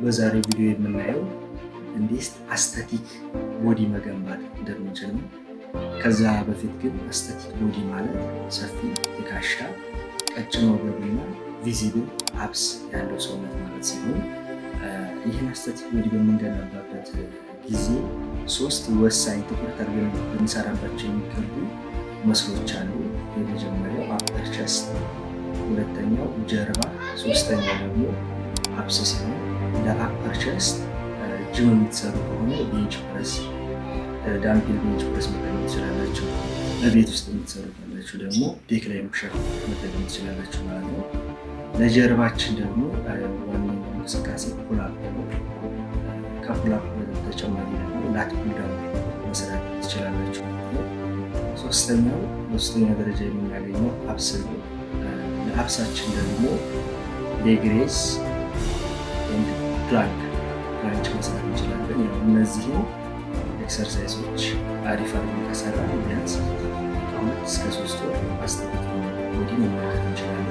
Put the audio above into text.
በዛሬው ቪዲዮ የምናየው እንዴት አስቴቲክ ቦዲ መገንባት እንደምንችል ነው። ከዛ በፊት ግን አስቴቲክ ቦዲ ማለት ሰፊ ትከሻ፣ ቀጭን ወገብና ቪዚብል አፕስ ያለው ሰውነት ማለት ሲሆን ይህን አስቴቲክ ቦዲ በምንገነባበት ጊዜ 3 ወሳኝ ትኩረት አድርገን ልንሰራባቸው የሚገቡ መስሎች አሉ። የመጀመሪያው አፐር ቸስት፣ ሁለተኛው ጀርባ፣ ሶስተኛው ደግሞ አፕስ ሲሆን ለአፐር ቸስት ጂም የምትሰሩ ከሆነ ቤንች ፕረስ፣ ዳምፒል ቤንች ፕረስ መጠቀም ትችላላችሁ። በቤት ውስጥ የምትሰሩ ካላችሁ ደግሞ ዴክላይን ፑሽ አፕ መጠቀም ትችላላችሁ ማለት ነው። ለጀርባችን ደግሞ ዋነኛው እንቅስቃሴ ፑልአፕ ነው። ከፑልአፕ በተጨማሪ ደግሞ ላት ፑል ዳውን መስራት ትችላላችሁ ማለት ነው። በሶስተኛ ደረጃ የምናገኘው አፕስ ነው። ለአፕሳችን ደግሞ ሌግ ሬዝ፣ ፕላንክ መስራት እንችላለን። እነዚህን ኤክሰርሳይዞች አሪፍ አድርገን ከሰራን ቢያንስ ከ2 እስከ 3 ወር አስቴቲክ ቦዲ መመልከት እንችላለን።